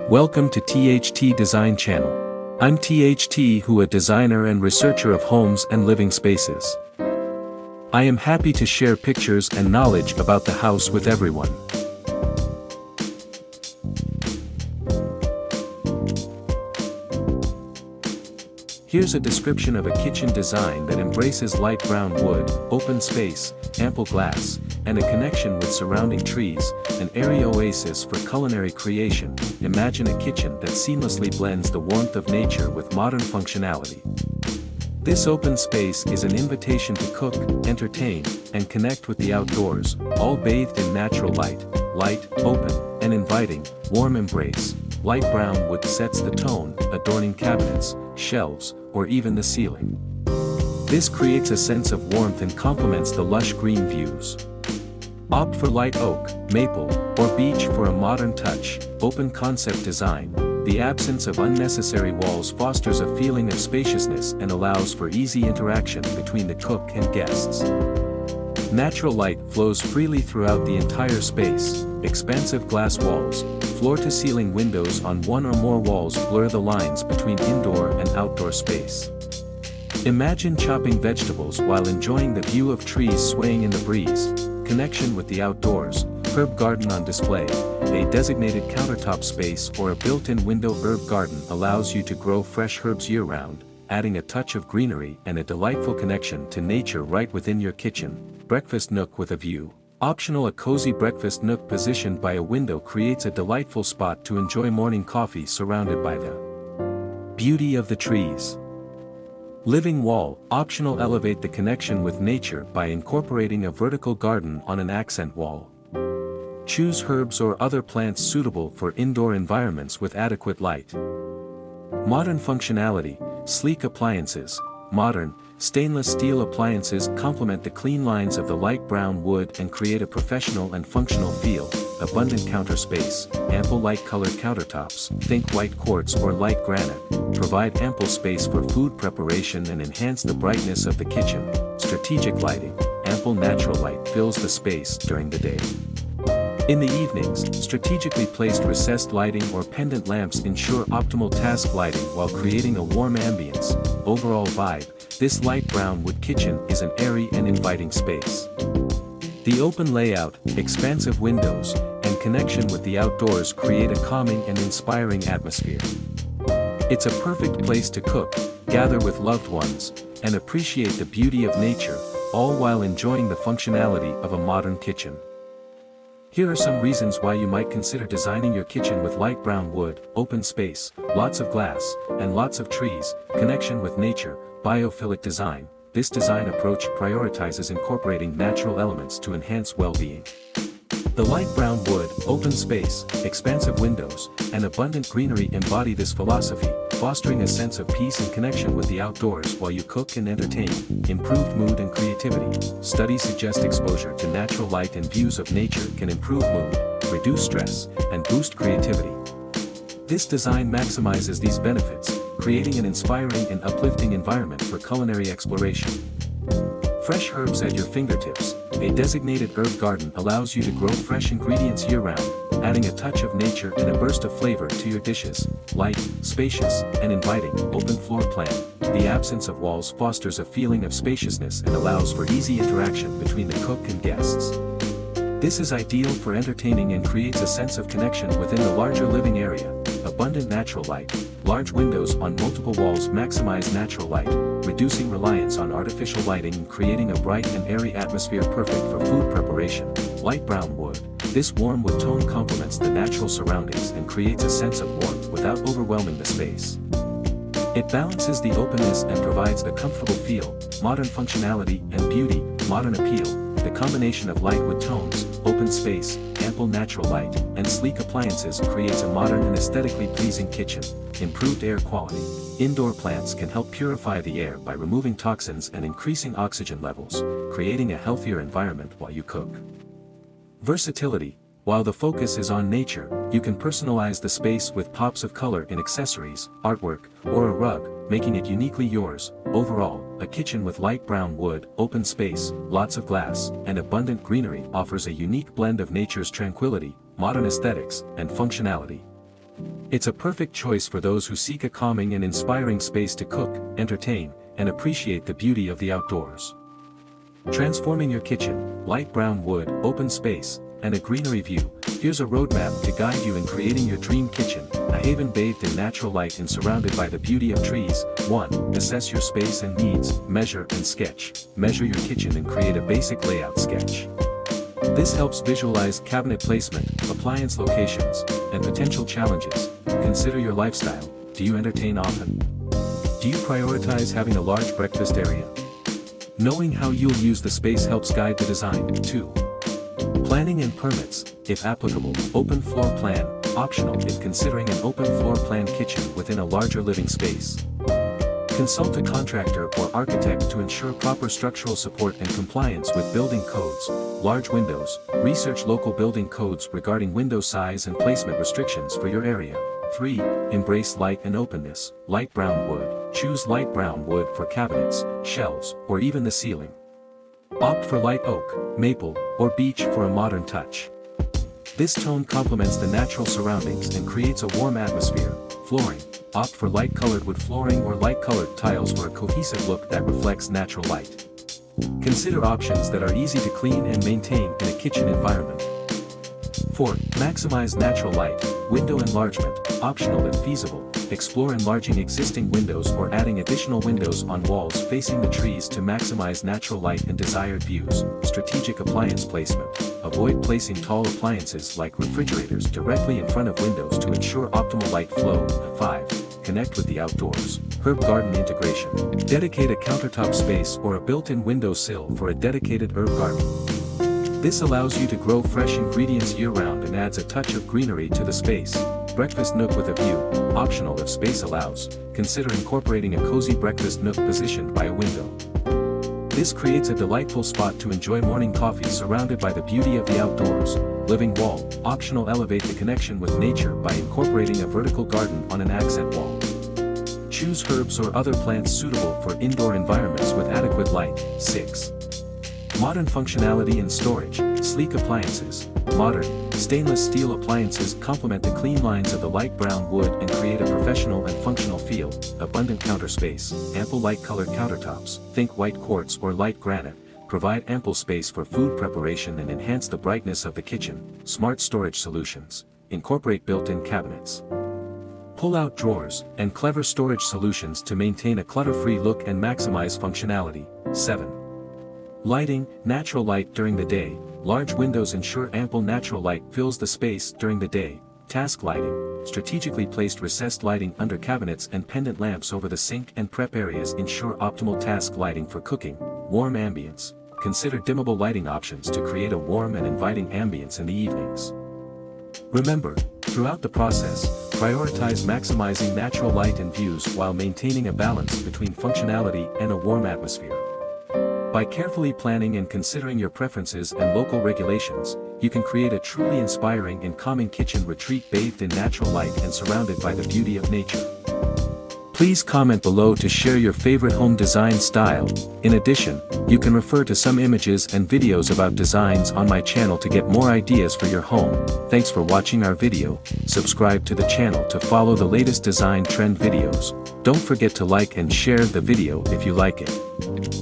Welcome to THT Design Channel. I'm THT, a designer and researcher of homes and living spaces. I am happy to share pictures and knowledge about the house with everyone. Here's a description of a kitchen design that embraces light brown wood, open space, ample glass, and a connection with surrounding trees, an airy oasis for culinary creation. Imagine a kitchen that seamlessly blends the warmth of nature with modern functionality. This open space is an invitation to cook, entertain, and connect with the outdoors, all bathed in natural light, open, and inviting, warm embrace. Light brown wood sets the tone, adorning cabinets, shelves, or even the ceiling. This creates a sense of warmth and complements the lush green views. Opt for light oak, maple, or beech for a modern touch. Open concept design. The absence of unnecessary walls fosters a feeling of spaciousness and allows for easy interaction between the cook and guests. Natural light flows freely throughout the entire space. Expansive glass walls, floor-to-ceiling windows on one or more walls blur the lines between indoor and outdoor space. Imagine chopping vegetables while enjoying the view of trees swaying in the breeze. Connection with the outdoors, herb garden on display. A designated countertop space or a built-in window herb garden allows you to grow fresh herbs year-round, adding a touch of greenery and a delightful connection to nature right within your kitchen. Breakfast nook with a view. Optional, a cozy breakfast nook positioned by a window creates a delightful spot to enjoy morning coffee surrounded by the beauty of the trees. Living wall, optional, elevate the connection with nature by incorporating a vertical garden on an accent wall. Choose herbs or other plants suitable for indoor environments with adequate light. Modern functionality, sleek appliances. Modern, stainless steel appliances complement the clean lines of the light brown wood and create a professional and functional feel. Abundant counter space, ample light-colored countertops, think white quartz or light granite, provide ample space for food preparation and enhance the brightness of the kitchen. Strategic lighting, ample natural light fills the space during the day. In the evenings, strategically placed recessed lighting or pendant lamps ensure optimal task lighting while creating a warm ambience. Overall vibe, this light brown wood kitchen is an airy and inviting space. The open layout, expansive windows, and connection with the outdoors create a calming and inspiring atmosphere. It's a perfect place to cook, gather with loved ones, and appreciate the beauty of nature, all while enjoying the functionality of a modern kitchen. Here are some reasons why you might consider designing your kitchen with light brown wood, open space, lots of glass, and lots of trees. Connection with nature, biophilic design. This design approach prioritizes incorporating natural elements to enhance well-being. The light brown wood, open space, expansive windows, and abundant greenery embody this philosophy, fostering a sense of peace and connection with the outdoors while you cook and entertain. Improved mood and creativity. Studies suggest exposure to natural light and views of nature can improve mood, reduce stress, and boost creativity. This design maximizes these benefits, creating an inspiring and uplifting environment for culinary exploration. Fresh herbs at your fingertips. A designated herb garden allows you to grow fresh ingredients year-round, adding a touch of nature and a burst of flavor to your dishes. Light, spacious, and inviting. Open floor plan. The absence of walls fosters a feeling of spaciousness and allows for easy interaction between the cook and guests. This is ideal for entertaining and creates a sense of connection within the larger living area. Abundant natural light. Large windows on multiple walls maximize natural light, reducing reliance on artificial lighting and creating a bright and airy atmosphere perfect for food preparation. Light brown wood. This warm wood tone complements the natural surroundings and creates a sense of warmth without overwhelming the space. It balances the openness and provides a comfortable feel. Modern functionality and beauty, modern appeal. The combination of light wood tones, open space, ample natural light, and sleek appliances creates a modern and aesthetically pleasing kitchen. Improved air quality. Indoor plants can help purify the air by removing toxins and increasing oxygen levels, creating a healthier environment while you cook. Versatility. While the focus is on nature, you can personalize the space with pops of color in accessories, artwork, or a rug, making it uniquely yours. Overall, a kitchen with light brown wood, open space, lots of glass, and abundant greenery offers a unique blend of nature's tranquility, modern aesthetics, and functionality. It's a perfect choice for those who seek a calming and inspiring space to cook, entertain, and appreciate the beauty of the outdoors. Transforming your kitchen, light brown wood, open space, and a greenery view. Here's a roadmap to guide you in creating your dream kitchen, a haven bathed in natural light and surrounded by the beauty of trees. 1. Assess your space and needs, measure and sketch. Measure your kitchen and create a basic layout sketch. This helps visualize cabinet placement, appliance locations, and potential challenges. Consider your lifestyle. Do you entertain often? Do you prioritize having a large breakfast area? Knowing how you'll use the space helps guide the design. 2. Planning and permits, if applicable. Open floor plan, optional if considering an open floor plan kitchen within a larger living space. Consult a contractor or architect to ensure proper structural support and compliance with building codes. Large windows, research local building codes regarding window size and placement restrictions for your area. 3. Embrace light and openness, light brown wood. Choose light brown wood for cabinets, shelves, or even the ceiling. Opt for light oak, maple, or beech for a modern touch. This tone complements the natural surroundings and creates a warm atmosphere. Flooring, opt for light-colored wood flooring or light-colored tiles for a cohesive look that reflects natural light. Consider options that are easy to clean and maintain in a kitchen environment. 4. Maximize natural light, window enlargement, optional if feasible. Explore enlarging existing windows or adding additional windows on walls facing the trees to maximize natural light and desired views. Strategic appliance placement. Avoid placing tall appliances like refrigerators directly in front of windows to ensure optimal light flow. 5. Connect with the outdoors. Herb garden integration. Dedicate a countertop space or a built-in window sill for a dedicated herb garden. This allows you to grow fresh ingredients year-round and adds a touch of greenery to the space. Breakfast nook with a view, optional if space allows. Consider incorporating a cozy breakfast nook positioned by a window. This creates a delightful spot to enjoy morning coffee surrounded by the beauty of the outdoors. Living wall, optional elevate the connection with nature by incorporating a vertical garden on an accent wall. Choose herbs or other plants suitable for indoor environments with adequate light. 6. Modern functionality and storage, sleek appliances. Modern, stainless steel appliances complement the clean lines of the light brown wood and create a professional and functional feel. Abundant counter space, ample light-colored countertops, think white quartz or light granite, provide ample space for food preparation and enhance the brightness of the kitchen. Smart storage solutions, incorporate built-in cabinets, pull-out drawers, and clever storage solutions to maintain a clutter-free look and maximize functionality. 7. Lighting, natural light during the day. Large windows ensure ample natural light fills the space during the day. Task lighting, strategically placed recessed lighting under cabinets and pendant lamps over the sink and prep areas ensure optimal task lighting for cooking. Warm ambience, consider dimmable lighting options to create a warm and inviting ambience in the evenings. Remember, throughout the process, prioritize maximizing natural light and views while maintaining a balance between functionality and a warm atmosphere. By carefully planning and considering your preferences and local regulations, you can create a truly inspiring and calming kitchen retreat bathed in natural light and surrounded by the beauty of nature. Please comment below to share your favorite home design style. In addition, you can refer to some images and videos about designs on my channel to get more ideas for your home. Thanks for watching our video. Subscribe to the channel to follow the latest design trend videos. Don't forget to like and share the video if you like it.